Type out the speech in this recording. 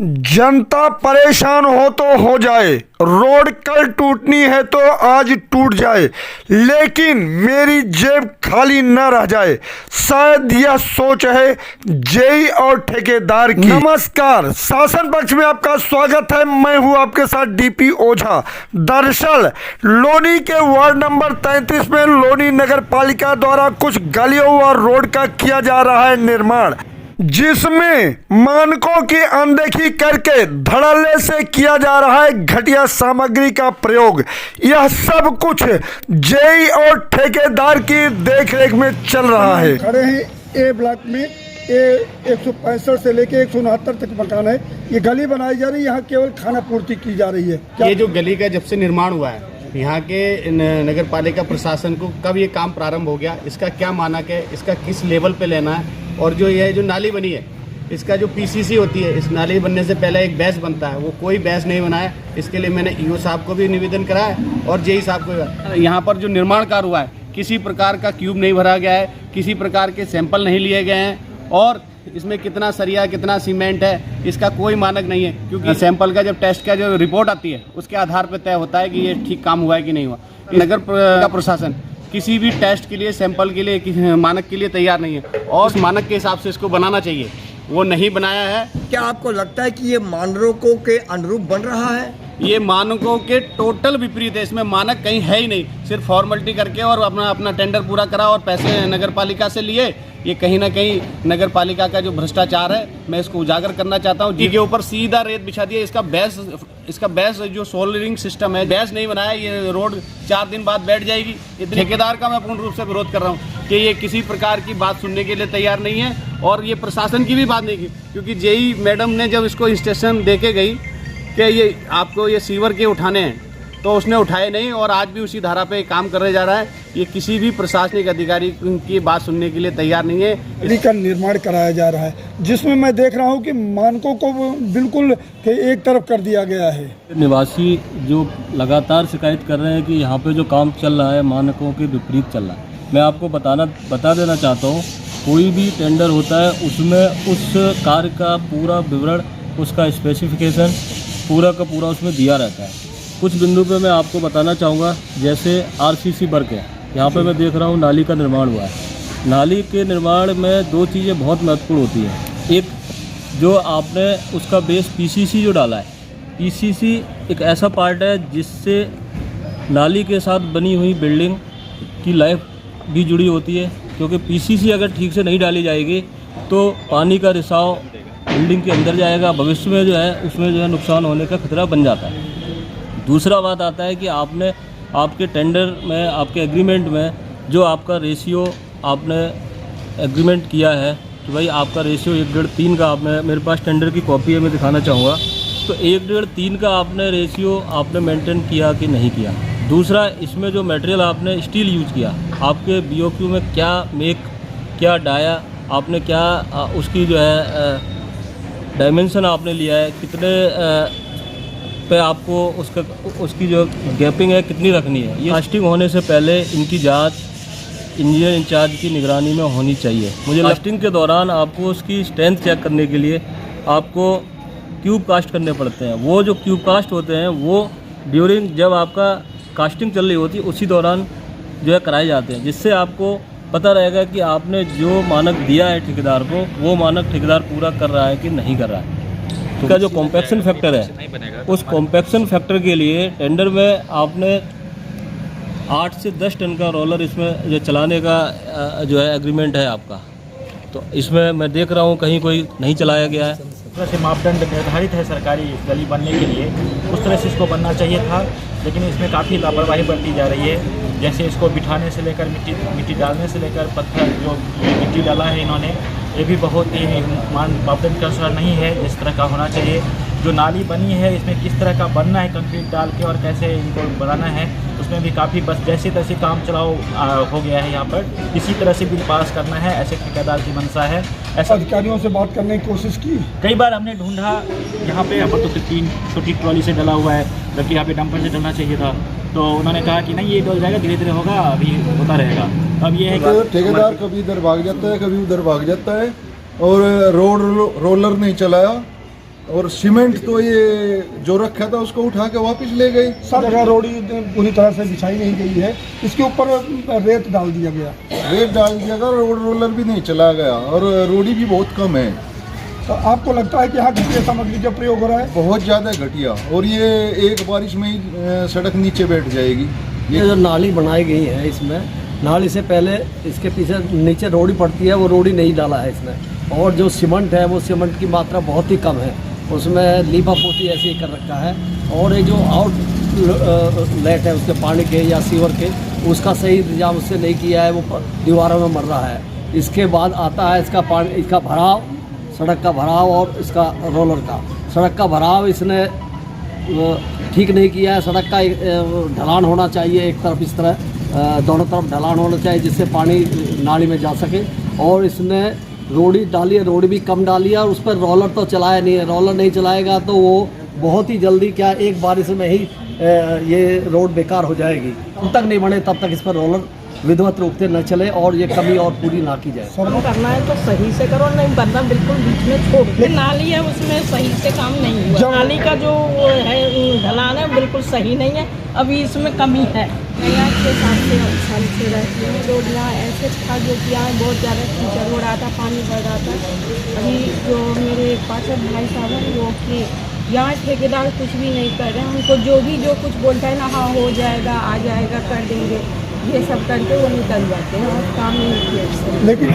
जनता परेशान हो तो हो जाए, रोड कल टूटनी है तो आज टूट जाए, लेकिन मेरी जेब खाली न रह जाए, शायद यह सोच है जेई और ठेकेदार की। नमस्कार, शासन पक्ष में आपका स्वागत है। मैं हूं आपके साथ डीपी ओझा। दरअसल लोनी के वार्ड नंबर 33 में लोनी नगर पालिका द्वारा कुछ गलियों और रोड का किया जा रहा है निर्माण, जिसमें मानकों की अनदेखी करके धड़ल्ले से किया जा रहा है घटिया सामग्री का प्रयोग। यह सब कुछ जेई और ठेकेदार की देखरेख में चल रहा है। खड़े हैं ए ब्लॉक में, ए 165 से लेके 169 तक मकान है। ये गली बनाई जा रही है, यहाँ केवल खाना पूर्ति की जा रही है। ये जो गली का जब से निर्माण हुआ है, यहाँ के नगर पालिका प्रशासन को कब ये काम प्रारंभ हो गया, इसका क्या मानक है, इसका किस लेवल पे लेना है, और जो ये जो नाली बनी है इसका जो पीसीसी होती है, इस नाली बनने से पहले एक बैस बनता है, वो कोई बैस नहीं बनाया। इसके लिए मैंने ईओ साहब को भी निवेदन करा है और जेई साहब को। यहाँ पर जो निर्माण कार्य हुआ है, किसी प्रकार का क्यूब नहीं भरा गया है, किसी प्रकार के सैंपल नहीं लिए गए हैं, और इसमें कितना सरिया कितना सीमेंट है इसका कोई मानक नहीं है, क्योंकि सैंपल का जब टेस्ट का जो रिपोर्ट आती है उसके आधार पर तय होता है कि ये ठीक काम हुआ है कि नहीं हुआ। नगर का प्रशासन किसी भी टेस्ट के लिए, सैंपल के लिए, मानक के लिए तैयार नहीं है, और उस मानक के हिसाब से इसको बनाना चाहिए, वो नहीं बनाया है। क्या आपको लगता है कि ये मानकों के अनुरूप बन रहा है? ये मानकों के टोटल विपरीत है। इसमें मानक कहीं है ही नहीं, सिर्फ फॉर्मेलिटी करके और अपना टेंडर पूरा करा और पैसे नगर पालिका से लिए। ये कहीं ना कहीं नगर पालिका का जो भ्रष्टाचार है, मैं इसको उजागर करना चाहता हूँ। जी के ऊपर सीधा रेत बिछा दिया। इसका बेस जो सोलरिंग सिस्टम है, बेस नहीं बनाया, ये रोड 4 दिन बाद बैठ जाएगी। ठेकेदार का मैं पूर्ण रूप से विरोध कर रहा हूँ कि ये किसी प्रकार की बात सुनने के लिए तैयार नहीं है, और ये प्रशासन की भी बात नहीं की, क्योंकि जेई मैडम ने जब इसको इंस्ट्रक्शन दे के गई कि ये आपको ये सीवर के उठाने हैं, तो उसने उठाए नहीं, और आज भी उसी धारा पे काम करने जा रहा है। ये किसी भी प्रशासनिक अधिकारी की बात सुनने के लिए तैयार नहीं है। गली का निर्माण कराया जा रहा है, जिसमें मैं देख रहा हूँ कि मानकों को बिल्कुल एक तरफ कर दिया गया है। निवासी जो लगातार शिकायत कर रहे हैं कि यहाँ पे जो काम चल रहा है मानकों के विपरीत चल रहा है। मैं आपको बता देना चाहता हूँ, कोई भी टेंडर होता है उसमें उस कार्य का पूरा विवरण, उसका स्पेसिफिकेशन पूरा का पूरा उसमें दिया रहता है। कुछ बिंदु पे मैं आपको बताना चाहूँगा, जैसे आरसीसी वर्क है, यहाँ पे मैं देख रहा हूँ नाली का निर्माण हुआ है। नाली के निर्माण में 2 चीज़ें बहुत महत्वपूर्ण होती हैं। एक, जो आपने उसका बेस पीसीसी जो डाला है, पीसीसी एक ऐसा पार्ट है जिससे नाली के साथ बनी हुई बिल्डिंग की लाइफ भी जुड़ी होती है, क्योंकि पीसीसी अगर ठीक से नहीं डाली जाएगी तो पानी का रिसाव बिल्डिंग के अंदर जाएगा, भविष्य में जो है उसमें जो है नुकसान होने का खतरा बन जाता है। दूसरा बात आता है कि आपके टेंडर में, आपके एग्रीमेंट में जो आपका रेशियो आपने एग्रीमेंट किया है कि भाई आपका रेशियो 1:3 का, आपने, मेरे पास टेंडर की कॉपी है, मैं दिखाना चाहूँगा, तो 1:3 का आपने रेशियो आपने मेंटेन किया कि नहीं किया। दूसरा, इसमें जो मटेरियल आपने स्टील यूज़ किया, आपके बीओक्यू में क्या मेक, क्या डाया, आपने क्या उसकी जो है डायमेंशन आपने लिया है, कितने पे आपको उसकी जो गैपिंग है कितनी रखनी है। ये कास्टिंग होने से पहले इनकी जांच इंजीनियर इंचार्ज की निगरानी में होनी चाहिए। मुझे कास्टिंग के दौरान आपको उसकी स्ट्रेंथ चेक करने के लिए आपको क्यूब कास्ट करने पड़ते हैं। वो जो क्यूब कास्ट होते हैं वो ड्यूरिंग जब आपका कास्टिंग चल रही होती है उसी दौरान जो है कराए जाते हैं, जिससे आपको पता रहेगा कि आपने जो मानक दिया है ठेकेदार को, वो मानक ठेकेदार पूरा कर रहा है कि नहीं कर रहा है। इसका जो कॉम्पैक्शन फैक्टर है, उस कॉम्पैक्शन फैक्टर के लिए टेंडर में आपने 8 से 10 टन का रोलर इसमें जो चलाने का जो है एग्रीमेंट है आपका, तो इसमें मैं देख रहा हूँ कहीं कोई नहीं चलाया गया है। जिस तरह से मापदंड निर्धारित है सरकारी गली बनने के लिए, उस तरह से इसको बनना चाहिए था, लेकिन इसमें काफ़ी लापरवाही बरती जा रही है। जैसे इसको बिठाने से लेकर मिट्टी डालने से लेकर पत्थर जो मिट्टी डाला है इन्होंने, ये भी बहुत ही मापदंड के अनुसार नहीं है जिस तरह का होना चाहिए। जो नाली बनी है इसमें किस तरह का बनना है कंक्रीट डाल के, और कैसे इनको बनाना है, उसमें भी काफ़ी बस जैसे तैसे काम चलाओ हो गया है। यहाँ पर इसी तरह से बिल पास करना है, ऐसे ठेकेदार की मंशा है। ऐसा अधिकारियों से बात करने की कोशिश की, कई बार हमने ढूंढा। यहाँ पर तो 3 छोटी ट्रॉली से डला हुआ है, जबकि यहाँ पे डंपर से डलना चाहिए था, तो उन्होंने कहा कि नहीं, ये डल जाएगा, धीरे धीरे होगा, अभी होता रहेगा। अब ये है कि ठेकेदार कभी इधर भाग जाता है, कभी उधर भाग जाता है, और रोलर नहीं चलाया और सीमेंट तो ये जो रखा था उसको उठा के वापस ले गई। सब जगह रोडी पूरी तरह से बिछाई नहीं गई है, इसके ऊपर रेत डाल दिया गया। रेत डाल दिया गया, रोड रोलर भी नहीं चला गया और रोडी भी बहुत कम है। तो आपको लगता है कि यहाँ घटिया सामग्री का प्रयोग हो रहा है? बहुत ज़्यादा घटिया, और ये एक बारिश में ही सड़क नीचे बैठ जाएगी। ये जो नाली बनाई गई है, इसमें नाली से पहले इसके पीछे नीचे रोडी पड़ती है, वो रोडी नहीं डाला है इसमें। और जो सीमेंट है वो सीमेंट की मात्रा बहुत ही कम है, उसमें लीपा पोती ऐसे ही कर रखा है। और ये जो आउटलेट है उसके पानी के या सीवर के, उसका सही इंतजाम उससे नहीं किया है, वो दीवारों में मर रहा है। इसके बाद आता है इसका पानी, इसका भराव, सड़क का भराव और इसका रोलर का। सड़क का भराव इसने ठीक नहीं किया है। सड़क का ढलान होना चाहिए, एक तरफ इस तरह दोनों तरफ ढलान होना चाहिए जिससे पानी नाली में जा सके। और इसने रोडी डाली है, रोडी भी कम डाली है, और उस पर रोलर तो चलाया नहीं है। रोलर नहीं चलाएगा तो वो बहुत ही जल्दी, क्या एक बारिश में ही ये रोड बेकार हो जाएगी। तब तक नहीं बने तब तक इस पर रोलर विधिवत रूप से न चले और ये कमी और पूरी ना की जाए। करना है तो सही से करो, नहीं वरना बिल्कुल बीच में छोड़ दो। नाली है उसमें सही से काम नहीं हुआ। नाली का जो है ढलान है बिल्कुल सही नहीं है, अभी इसमें कमी है। यहाँ 6-7 साल से रहती है, रोड यहाँ ऐसे था जो कि यहाँ बहुत ज़्यादा कीचड़ हो रहा था, पानी बढ़ रहा था। अभी जो मेरे पार्षद भाई साहब हैं वो कि यहाँ ठेकेदार कुछ भी नहीं कर रहे हैं, उनको जो कुछ बोलता है ना, हाँ हो जाएगा, आ जाएगा, कर देंगे, ये सब करके वो निकल जाते हैं और काम नहीं किया। लेकिन